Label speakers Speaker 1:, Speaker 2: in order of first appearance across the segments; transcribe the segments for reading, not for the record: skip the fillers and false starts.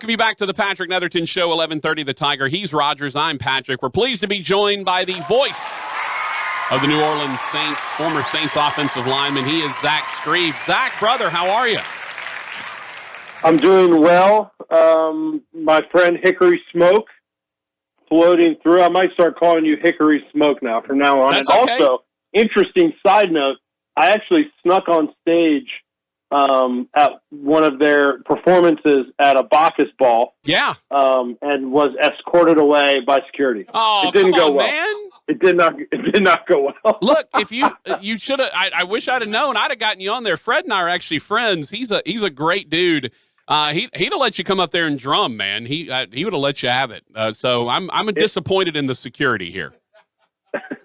Speaker 1: Welcome you back to the Patrick Netherton Show, 1130 The Tiger. He's Rogers. I'm Patrick. We're pleased to be joined by the voice of the New Orleans Saints, former Saints offensive lineman. He is Zach Strief. Zach, brother, how are you?
Speaker 2: I'm doing well. My friend Hickory Smoke floating through. I might start calling you Hickory Smoke now from now on.
Speaker 1: That's
Speaker 2: and
Speaker 1: okay.
Speaker 2: Also, interesting side note, I actually snuck on stage at one of their performances at a Bacchus ball.
Speaker 1: Yeah.
Speaker 2: And was escorted away by security.
Speaker 1: Oh,
Speaker 2: it didn't
Speaker 1: come
Speaker 2: go
Speaker 1: on,
Speaker 2: well.
Speaker 1: man.
Speaker 2: It did not go well.
Speaker 1: Look, if you should have, I wish I'd have known. I'd have gotten you on there. Fred and I are actually friends. He's a great dude. He'd have let you come up there and drum, man. He would have let you have it. So I'm disappointed in the security here.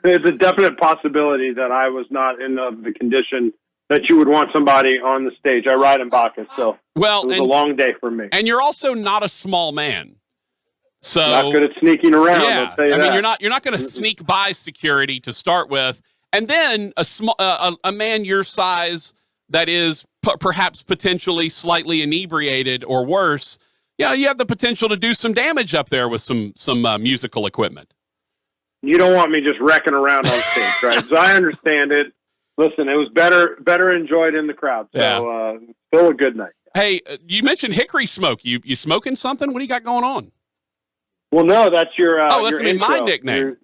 Speaker 2: There's a definite possibility that I was not in the condition that you would want somebody on the stage. I ride in Bacchus, so it was a long day for me.
Speaker 1: And you're also not a small man. So
Speaker 2: not good at sneaking around.
Speaker 1: Yeah,
Speaker 2: I'll tell you
Speaker 1: I mean,
Speaker 2: that.
Speaker 1: you're not going to sneak by security to start with, and then a man your size that is perhaps potentially slightly inebriated or worse. Yeah, you have the potential to do some damage up there with some musical equipment.
Speaker 2: You don't want me just wrecking around on stage, right? So I understand it. Listen, it was better enjoyed in the crowd. So still a good night.
Speaker 1: Hey, you mentioned Hickory Smoke. You smoking something? What do you got going on?
Speaker 2: Well, no, that's your
Speaker 1: that's
Speaker 2: your
Speaker 1: gonna be
Speaker 2: intro.
Speaker 1: my nickname.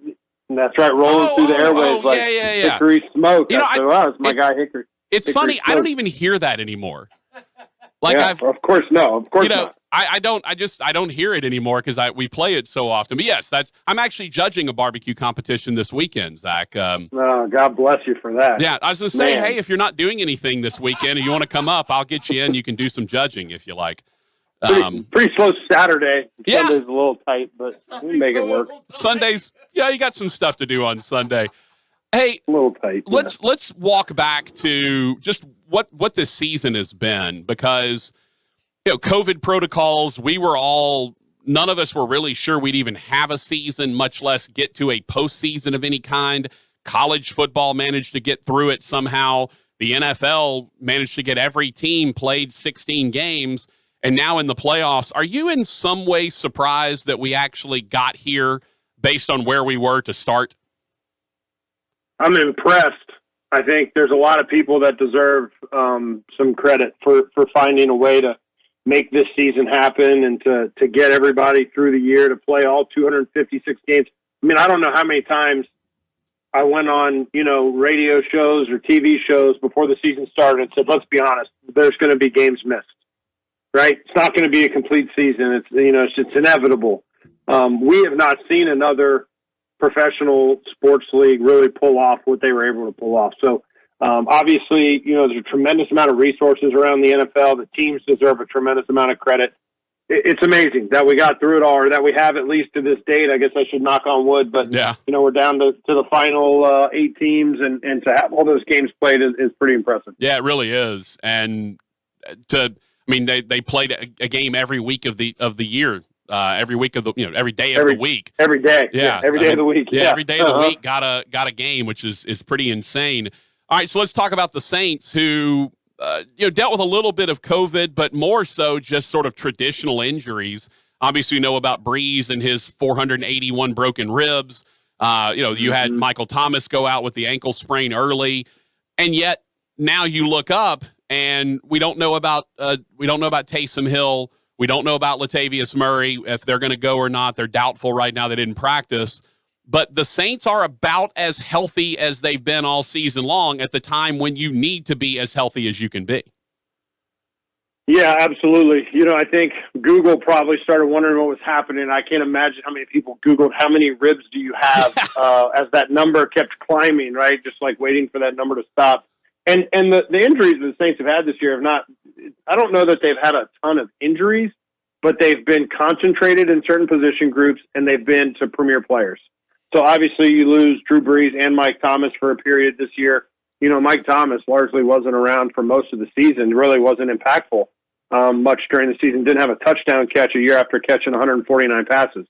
Speaker 2: That's right, rolling through the airwaves like Hickory Smoke.
Speaker 1: You know,
Speaker 2: it's my guy Hickory.
Speaker 1: It's
Speaker 2: Hickory
Speaker 1: funny.
Speaker 2: Smoke.
Speaker 1: I don't even hear that anymore. Like
Speaker 2: of course not.
Speaker 1: I don't hear it anymore because we play it so often. But yes, I'm actually judging a barbecue competition this weekend, Zach.
Speaker 2: God bless you for that.
Speaker 1: Yeah, I was going to say, hey, if you're not doing anything this weekend and you want to come up, I'll get you in. You can do some judging if you like.
Speaker 2: Pretty slow Saturday.
Speaker 1: Yeah.
Speaker 2: Sunday's a little tight, but we make it work.
Speaker 1: Sundays, you got some stuff to do on Sunday. Hey,
Speaker 2: a little tight.
Speaker 1: Let's walk back to just what this season has been, because COVID protocols, none of us were really sure we'd even have a season, much less get to a postseason of any kind. College football managed to get through it somehow. The NFL managed to get every team played 16 games, and now in the playoffs. Are you in some way surprised that we actually got here based on where we were to start?
Speaker 2: I'm impressed. I think there's a lot of people that deserve some credit for finding a way to make this season happen and to get everybody through the year to play all 256 games. I mean, I don't know how many times I went on, radio shows or TV shows before the season started and said, let's be honest, there's going to be games missed, right? It's not going to be a complete season. It's inevitable. We have not seen another professional sports league really pull off what they were able to pull off. So, obviously, there's a tremendous amount of resources around the NFL. The teams deserve a tremendous amount of credit. It's amazing that we got through it all, or that we have at least to this date. I guess I should knock on wood, but we're down to the final 8 teams, and to have all those games played is pretty impressive.
Speaker 1: Yeah, it really is. And they played a game every week of the year. Every week of the every day of the week.
Speaker 2: Every day.
Speaker 1: Yeah.
Speaker 2: Every day of the week.
Speaker 1: Yeah, every day of the week got a game, which is pretty insane. All right, so let's talk about the Saints, who dealt with a little bit of COVID, but more so just sort of traditional injuries. Obviously, you know about Brees and his 481 broken ribs. You had Michael Thomas go out with the ankle sprain early, and yet now you look up and we don't know about Taysom Hill. We don't know about Latavius Murray, if they're going to go or not. They're doubtful right now. They didn't practice. But the Saints are about as healthy as they've been all season long at the time when you need to be as healthy as you can be.
Speaker 2: Yeah, absolutely. I think Google probably started wondering what was happening. I can't imagine how many people Googled how many ribs do you have as that number kept climbing, right? Just like waiting for that number to stop. And the injuries that the Saints have had this year have not – I don't know that they've had a ton of injuries, but they've been concentrated in certain position groups, and they've been to premier players. So obviously you lose Drew Brees and Mike Thomas for a period this year. Mike Thomas largely wasn't around for most of the season, really wasn't impactful much during the season, didn't have a touchdown catch a year after catching 149 passes.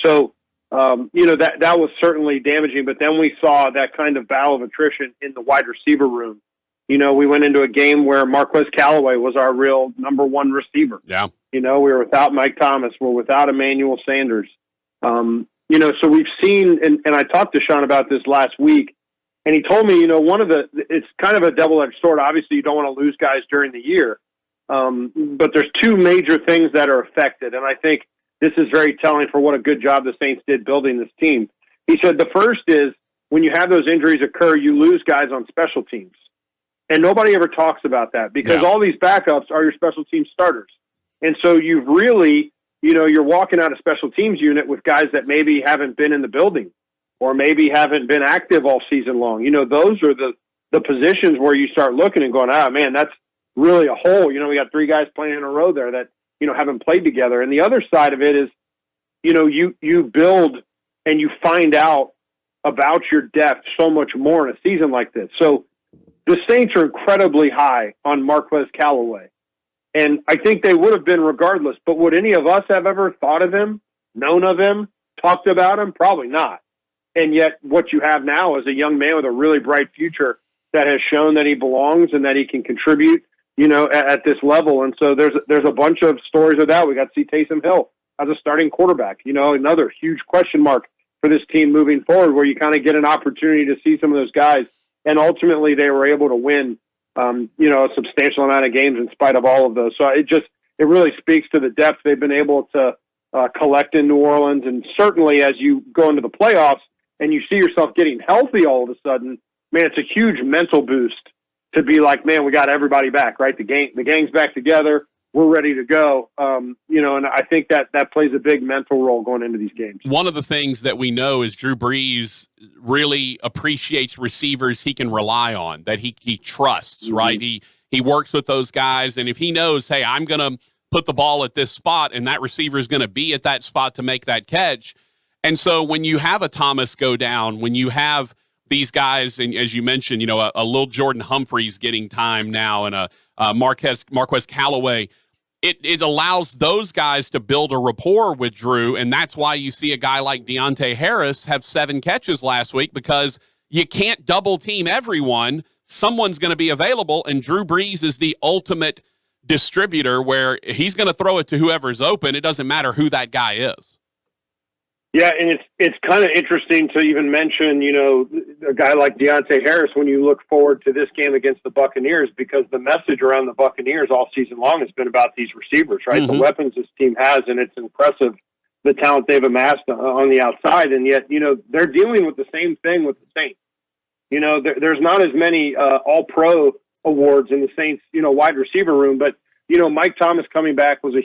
Speaker 2: So, that was certainly damaging, but then we saw that kind of battle of attrition in the wide receiver room. We went into a game where Marquez Callaway was our real number one receiver.
Speaker 1: Yeah.
Speaker 2: We were without Mike Thomas. We're without Emmanuel Sanders. So we've seen, and I talked to Sean about this last week, and he told me, it's kind of a double-edged sword. Obviously, you don't want to lose guys during the year, but there's two major things that are affected, and I think this is very telling for what a good job the Saints did building this team. He said the first is when you have those injuries occur, you lose guys on special teams. And nobody ever talks about that because all these backups are your special team starters. And so you've really, you're walking out a special teams unit with guys that maybe haven't been in the building or maybe haven't been active all season long. Those are the positions where you start looking and going, man, that's really a hole. We got three guys playing in a row there that, haven't played together. And the other side of it is, you build and you find out about your depth so much more in a season like this. So the Saints are incredibly high on Marquez Callaway. And I think they would have been regardless. But would any of us have ever thought of him, known of him, talked about him? Probably not. And yet what you have now is a young man with a really bright future that has shown that he belongs and that he can contribute, at this level. And so there's a bunch of stories of that. We got to see Taysom Hill as a starting quarterback, another huge question mark for this team moving forward, where you kind of get an opportunity to see some of those guys. And ultimately they were able to win, a substantial amount of games in spite of all of those. So it really speaks to the depth they've been able to collect in New Orleans. And certainly as you go into the playoffs and you see yourself getting healthy all of a sudden, man, it's a huge mental boost to be like, man, we got everybody back, right? The gang's back together. We're ready to go. And I think that plays a big mental role going into these games.
Speaker 1: One of the things that we know is Drew Brees really appreciates receivers he can rely on, that he trusts, mm-hmm. right? He works with those guys, and if he knows, hey, I'm going to put the ball at this spot, and that receiver is going to be at that spot to make that catch. And so when you have a Thomas go down, when you have these guys, and as you mentioned, a little Jordan Humphreys getting time now, and a Marquez Callaway, it allows those guys to build a rapport with Drew, and that's why you see a guy like Deontay Harris have 7 catches last week, because you can't double team everyone. Someone's going to be available, and Drew Brees is the ultimate distributor where he's going to throw it to whoever's open. It doesn't matter who that guy is.
Speaker 2: Yeah, and it's kind of interesting to even mention, a guy like Deontay Harris when you look forward to this game against the Buccaneers, because the message around the Buccaneers all season long has been about these receivers, right? Mm-hmm. The weapons this team has, and it's impressive the talent they've amassed on the outside, and yet, they're dealing with the same thing with the Saints. There's not as many all-pro awards in the Saints, wide receiver room, but, Mike Thomas coming back was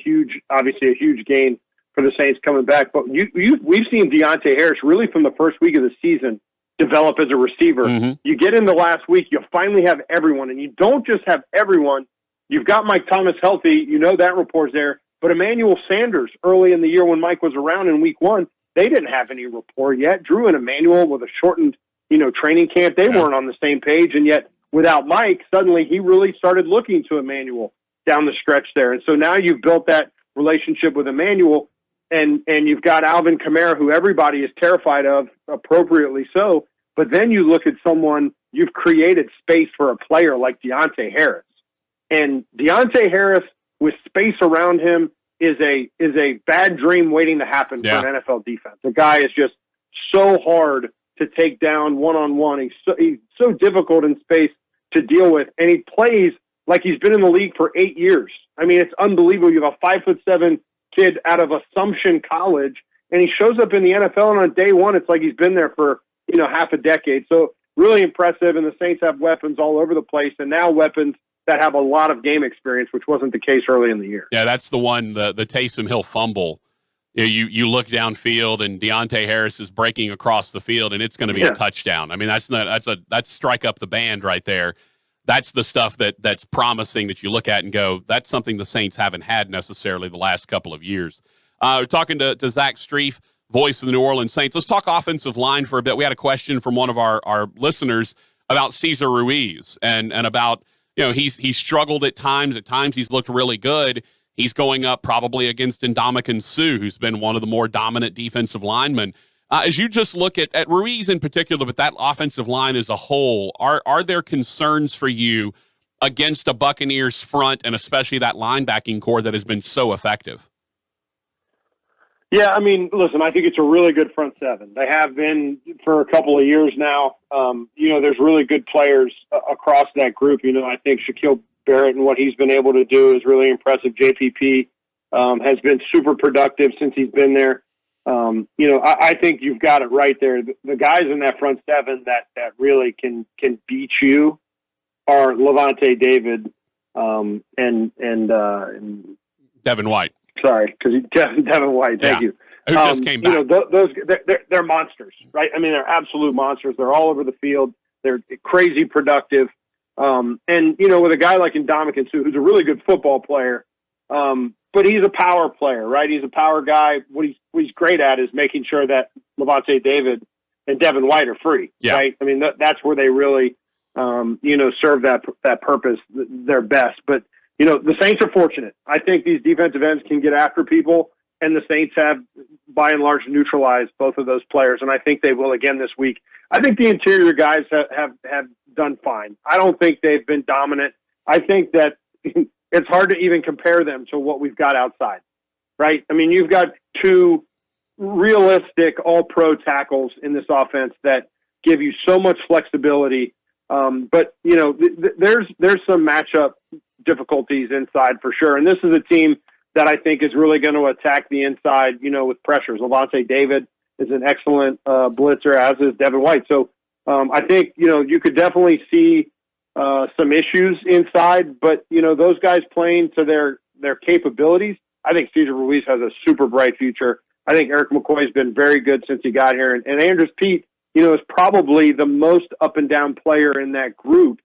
Speaker 2: obviously a huge gain for the Saints coming back. But we've seen Deontay Harris really from the first week of the season develop as a receiver. Mm-hmm. You get in the last week, you finally have everyone, and you don't just have everyone. You've got Mike Thomas healthy. That rapport's there. But Emmanuel Sanders, early in the year when Mike was around in week 1, they didn't have any rapport yet. Drew and Emmanuel with a shortened, training camp, they weren't on the same page. And yet without Mike, suddenly he really started looking to Emmanuel down the stretch there. And so now you've built that relationship with Emmanuel. And you've got Alvin Kamara, who everybody is terrified of, appropriately so. But then you look at someone, you've created space for a player like Deontay Harris. And Deontay Harris, with space around him, is a bad dream waiting to happen for an NFL defense. The guy is just so hard to take down one-on-one. He's so difficult in space to deal with. And he plays like he's been in the league for 8 years. I mean, it's unbelievable. You have a 5'7" kid out of Assumption College, and he shows up in the NFL, and on day one, it's like he's been there for, half a decade. So really impressive, and the Saints have weapons all over the place, and now weapons that have a lot of game experience, which wasn't the case early in the year.
Speaker 1: Yeah, that's the one, the Taysom Hill fumble. You look downfield, and Deontay Harris is breaking across the field, and it's going to be a touchdown. I mean, that's strike up the band right there. That's the stuff that's promising that you look at and go, that's something the Saints haven't had necessarily the last couple of years. We're talking to Zach Strief, voice of the New Orleans Saints. Let's talk offensive line for a bit. We had a question from one of our listeners about Cesar Ruiz and about, he's struggled at times. At times he's looked really good. He's going up probably against Ndamukong Suh, who's been one of the more dominant defensive linemen. As you just look at Ruiz in particular, but that offensive line as a whole, are there concerns for you against a Buccaneers front and especially that linebacking core that has been so effective?
Speaker 2: Yeah, I mean, listen, I think it's a really good front seven. They have been for a couple of years now. There's really good players across that group. I think Shaquille Barrett and what he's been able to do is really impressive. JPP has been super productive since he's been there. I think you've got it right there. The guys in that front seven that really can beat you are Levante David and
Speaker 1: Devin White.
Speaker 2: Sorry, because Devin White. Thank you.
Speaker 1: Who just came back?
Speaker 2: They're monsters, right? I mean, they're absolute monsters. They're all over the field. They're crazy productive. With a guy like Ndamukong Suh, who's a really good football player, but he's a power player, right? He's a power guy. What he's great at is making sure that Levante David and Devin White are free, right? I mean, that's where they really, serve that purpose their best. But the Saints are fortunate. I think these defensive ends can get after people, and the Saints have, by and large, neutralized both of those players, and I think they will again this week. I think the interior guys have done fine. I don't think they've been dominant. I think that it's hard to even compare them to what we've got outside, right? I mean, you've got two realistic all-pro tackles in this offense that give you so much flexibility. But there's some matchup difficulties inside for sure. And this is a team that I think is really going to attack the inside, with pressures. Levante David is an excellent blitzer, as is Devin White. So I think, you could definitely see some issues inside, but, those guys playing to their capabilities, I think Cesar Ruiz has a super bright future. I think Eric McCoy's been very good since he got here. And Andrews Pete, is probably the most up and down player in that group,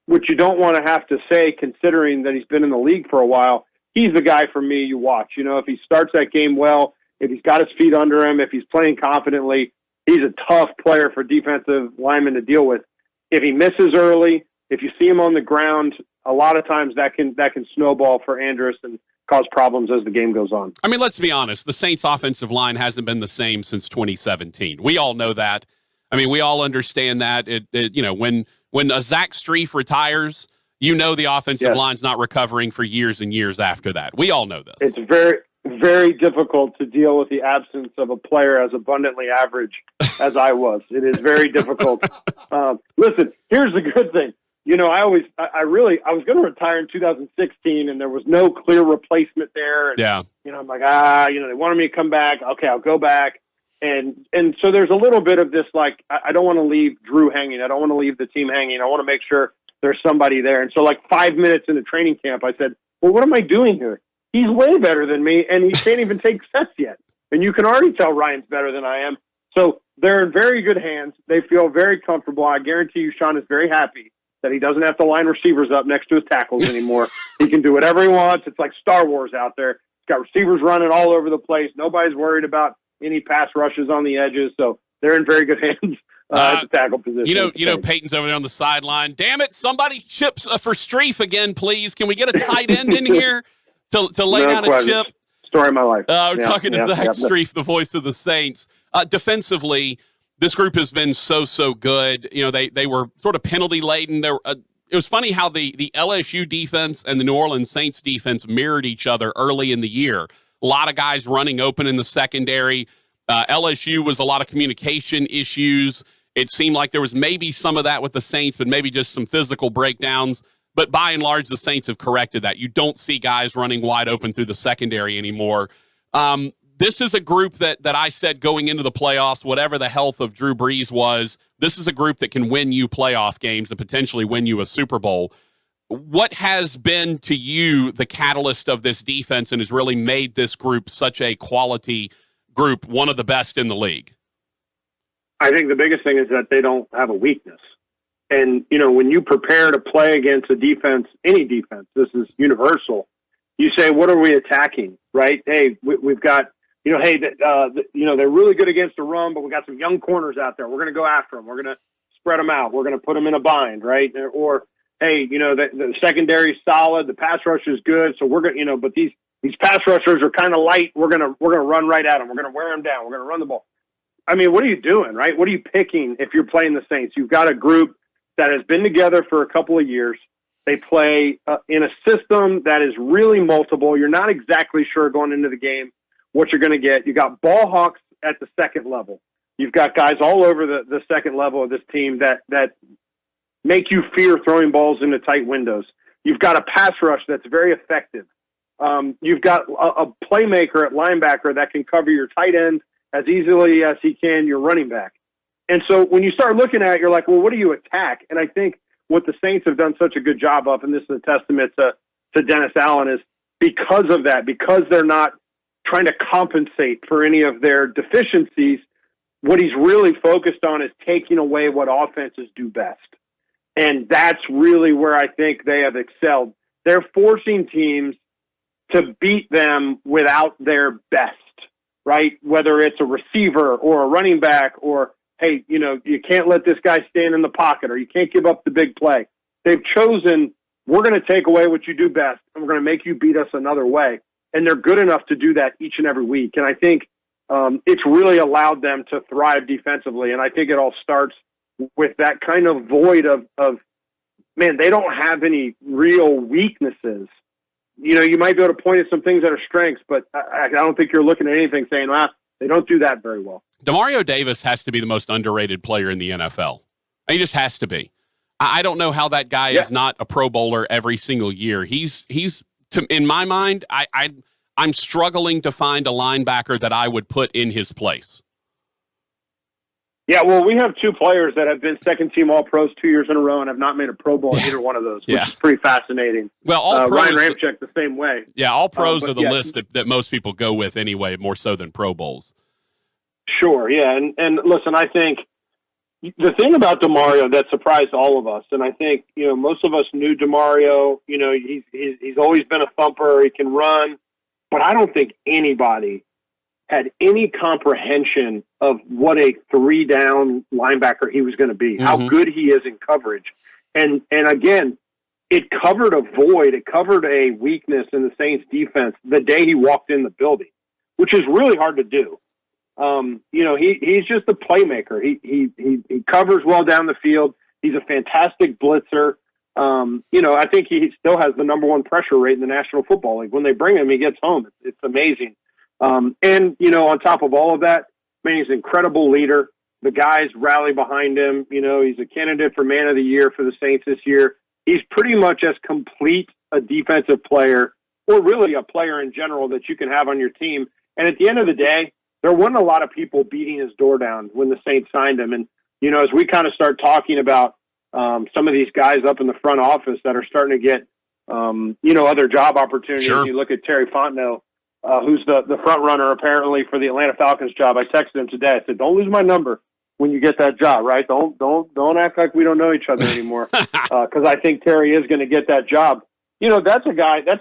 Speaker 2: which you don't want to have to say considering that he's been in the league for a while. He's the guy for me you watch. If he starts that game well, if he's got his feet under him, if he's playing confidently, he's a tough player for defensive linemen to deal with. If he misses early, if you see him on the ground, a lot of times that can snowball for Andrus and cause problems as the game goes on.
Speaker 1: I mean, let's be honest. The Saints' offensive line hasn't been the same since 2017. We all know that. I mean, we all understand that. When a Zach Strief retires, the offensive line's not recovering for years and years after that. We all know this.
Speaker 2: It's very, very difficult to deal with the absence of a player as abundantly average as I was. It is very difficult. Listen, here's the good thing. I was going to retire in 2016 and there was no clear replacement there. And, I'm like, they wanted me to come back. Okay, I'll go back. And so there's a little bit of this, like, I don't want to leave Drew hanging. I don't want to leave the team hanging. I want to make sure there's somebody there. And so 5 minutes into training camp, I said, well, what am I doing here? He's way better than me, and he can't even take sets yet. And you can already tell Ryan's better than I am. So they're in very good hands. They feel very comfortable. I guarantee you Sean is very happy that he doesn't have to line receivers up next to his tackles anymore. He can do whatever he wants. It's like Star Wars out there. He's got receivers running all over the place. Nobody's worried about any pass rushes on the edges. So they're in very good hands at the tackle position.
Speaker 1: Peyton's over there on the sideline. Damn it, somebody chips for Strief again, please. Can we get a tight end in here to lay down a chip?
Speaker 2: Story of my life.
Speaker 1: We're talking to Zach Strief, the voice of the Saints. Defensively, this group has been so good. They were sort of penalty laden. It was funny how the LSU defense and the New Orleans Saints defense mirrored each other early in the year. A lot of guys running open in the secondary. LSU was a lot of communication issues. It seemed like there was maybe some of that with the Saints, but maybe just some physical breakdowns. But by and large, the Saints have corrected that. You don't see guys running wide open through the secondary anymore. This is a group that I said going into the playoffs, whatever the health of Drew Brees was, this is a group that can win you playoff games and potentially win you a Super Bowl. What has been to you the catalyst of this defense and has really made this group such a quality group, one of the best in the league?
Speaker 2: I think the biggest thing is that they don't have a weakness. And, when you prepare to play against a defense, any defense, this is universal, you say, what are we attacking, right? Hey, we've got, they're really good against the run, but we got some young corners out there. We're going to go after them. We're going to spread them out. We're going to put them in a bind, right? Or, hey, the secondary is solid. The pass rush is good. So we're going to, but these pass rushers are kind of light. We're going to run right at them. We're going to wear them down. We're going to run the ball. I mean, what are you doing, right? What are you picking if you're playing the Saints? You've got a group that has been together for a couple of years. They play in a system that is really multiple. You're not exactly sure going into the game what you're going to get. You got ball hawks at the second level. You've got guys all over the second level of this team that make you fear throwing balls into tight windows. You've got a pass rush that's very effective. You've got a playmaker at linebacker that can cover your tight end as easily as he can your running back. And so when you start looking at it, you're like, well, what do you attack? And I think what the Saints have done such a good job of, and this is a testament to Dennis Allen, is because of that, because they're not trying to compensate for any of their deficiencies, what he's really focused on is taking away what offenses do best. And that's really where I think they have excelled. They're forcing teams to beat them without their best, right? Whether it's a receiver or a running back or, hey, you can't let this guy stand in the pocket or you can't give up the big play. They've chosen, we're going to take away what you do best and we're going to make you beat us another way. And they're good enough to do that each and every week. And I think it's really allowed them to thrive defensively. And I think it all starts with that kind of void of man, they don't have any real weaknesses. You might be able to point at some things that are strengths, but I don't think you're looking at anything saying, they don't do that very well.
Speaker 1: Demario Davis has to be the most underrated player in the NFL. He just has to be. I don't know how that guy is not a Pro Bowler every single year. He's in my mind, I'm struggling to find a linebacker that I would put in his place.
Speaker 2: Yeah, well, we have two players that have been second-team All-Pros 2 years in a row and have not made a Pro Bowl in either one of those, which is pretty fascinating.
Speaker 1: Well, all-pros,
Speaker 2: Ryan Ramczyk the same way.
Speaker 1: Yeah, All-Pros are the list that most people go with anyway, more so than Pro Bowls.
Speaker 2: Sure, yeah. And listen, I think the thing about Demario that surprised all of us, and I think, most of us knew Demario, he's always been a thumper, he can run, but I don't think anybody had any comprehension of what a 3-down linebacker he was going to be, how good he is in coverage. And again, it covered a void, it covered a weakness in the Saints defense the day he walked in the building, which is really hard to do. He's just a playmaker. He covers well down the field. He's a fantastic blitzer. I think he still has the number one pressure rate in the National Football League. When they bring him, he gets home. It's amazing. On top of all of that, man, he's an incredible leader. The guys rally behind him. He's a candidate for Man of the Year for the Saints this year. He's pretty much as complete a defensive player, or really a player in general, that you can have on your team. And at the end of the day, there weren't a lot of people beating his door down when the Saints signed him. And, as we kind of start talking about some of these guys up in the front office that are starting to get, other job opportunities, You look at Terry Fontenot, who's the front runner apparently for the Atlanta Falcons job. I texted him today. I said, don't lose my number when you get that job, right? Don't act like we don't know each other anymore. Cause I think Terry is going to get that job. That's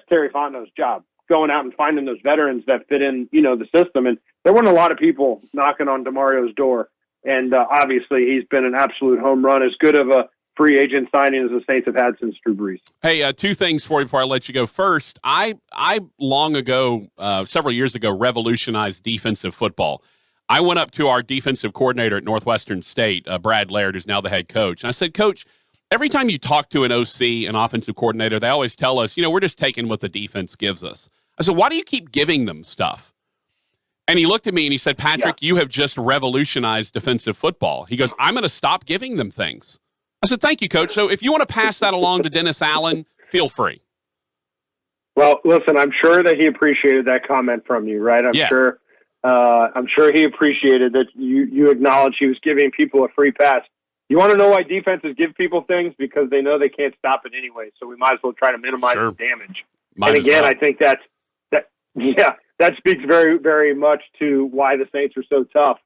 Speaker 2: Terry Fontenot's job, going out and finding those veterans that fit in, the system. And there weren't a lot of people knocking on Demario's door. And obviously he's been an absolute home run, as good of a free agent signing as the Saints have had since Drew Brees.
Speaker 1: Hey, two things for you before I let you go. First, I long ago, several years ago, revolutionized defensive football. I went up to our defensive coordinator at Northwestern State, Brad Laird, who's now the head coach. And I said, Coach, every time you talk to an OC, an offensive coordinator, they always tell us, we're just taking what the defense gives us. I said, why do you keep giving them stuff? And he looked at me and he said, Patrick, you have just revolutionized defensive football. He goes, I'm going to stop giving them things. I said, thank you, Coach. So if you want to pass that along to Dennis Allen, feel free.
Speaker 2: Well, listen, I'm sure that he appreciated that comment from you, right? I'm sure he appreciated that you acknowledged he was giving people a free pass. You want to know why defenses give people things? Because they know they can't stop it anyway. So we might as well try to minimize the damage. I think that speaks very, very much to why the Saints are so tough.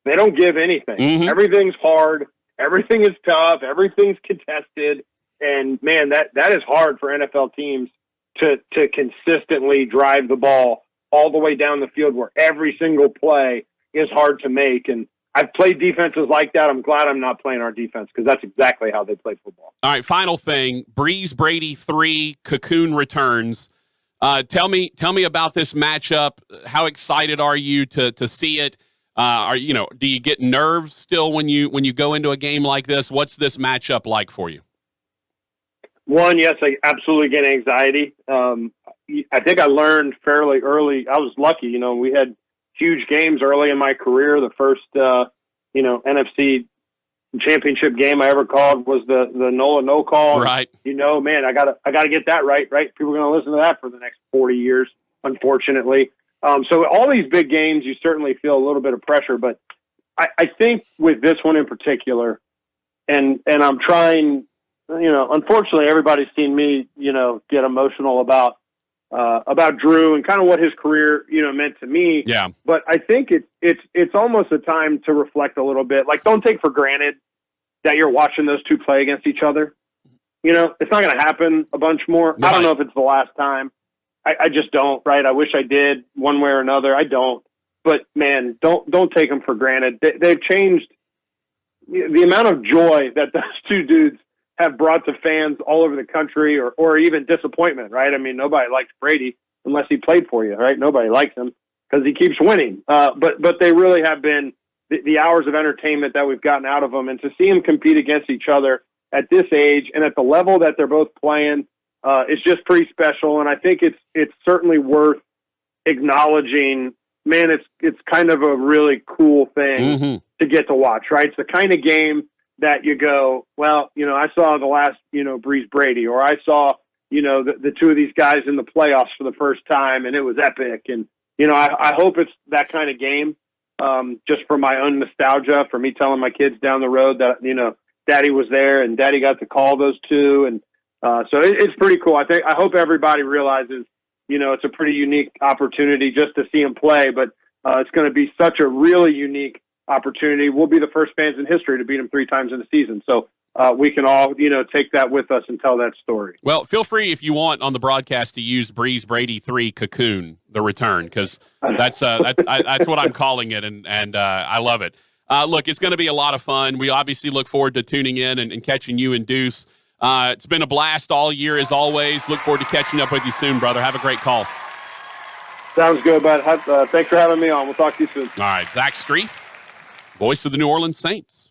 Speaker 2: They don't give anything. Everything's hard. Everything is tough. Everything's contested. And, man, that is hard for NFL teams to consistently drive the ball all the way down the field, where every single play is hard to make. And I've played defenses like that. I'm glad I'm not playing our defense, because that's exactly how they play football.
Speaker 1: All right, final thing. Brees, Brady 3, Cocoon returns. Tell me about this matchup. How excited are you to see it? Do you get nerves still when you go into a game like this? What's this matchup like for you?
Speaker 2: One, yes, I absolutely get anxiety. I think I learned fairly early. I was lucky, we had huge games early in my career. The first, NFC championship game I ever called was the Nola no call.
Speaker 1: Right.
Speaker 2: Man, I gotta get that right. People are going to listen to that for the next 40 years, unfortunately. So all these big games, you certainly feel a little bit of pressure, but I think with this one in particular, and I'm trying, unfortunately everybody's seen me, get emotional about Drew and kind of what his career, meant to me.
Speaker 1: Yeah.
Speaker 2: But I think it's almost a time to reflect a little bit. Like, don't take for granted that you're watching those two play against each other. It's not going to happen a bunch more.
Speaker 1: Right.
Speaker 2: I don't know if it's the last time. I just don't, right? I wish I did one way or another. I don't. But, man, don't take them for granted. They've changed the amount of joy that those two dudes have brought to fans all over the country, or even disappointment, right? I mean, nobody likes Brady unless he played for you, right? Nobody likes him because he keeps winning. But they really have been the hours of entertainment that we've gotten out of them, and to see them compete against each other at this age and at the level that they're both playing is just pretty special. And I think it's certainly worth acknowledging. Man, it's kind of a really cool thing to get to watch, right? It's the kind of game that you go, well, I saw the last, Brees Brady, or I saw, the two of these guys in the playoffs for the first time, and it was epic. And, I hope it's that kind of game, just for my own nostalgia, for me telling my kids down the road that, Daddy was there and Daddy got to call those two. And so it's pretty cool. I hope everybody realizes, it's a pretty unique opportunity just to see him play, but it's going to be such a really unique opportunity. We'll be the first fans in history to beat him 3 times in a season. So we can all, take that with us and tell that story.
Speaker 1: Well, feel free if you want on the broadcast to use Brees Brady 3 Cocoon, the return, because that's what I'm calling it, and I love it. Look, it's going to be a lot of fun. We obviously look forward to tuning in and catching you and Deuce. It's been a blast all year, as always. Look forward to catching up with you soon, brother. Have a great call.
Speaker 2: Sounds good, bud. Thanks for having me on. We'll talk to you soon.
Speaker 1: All right, Zach Strief, voice of the New Orleans Saints.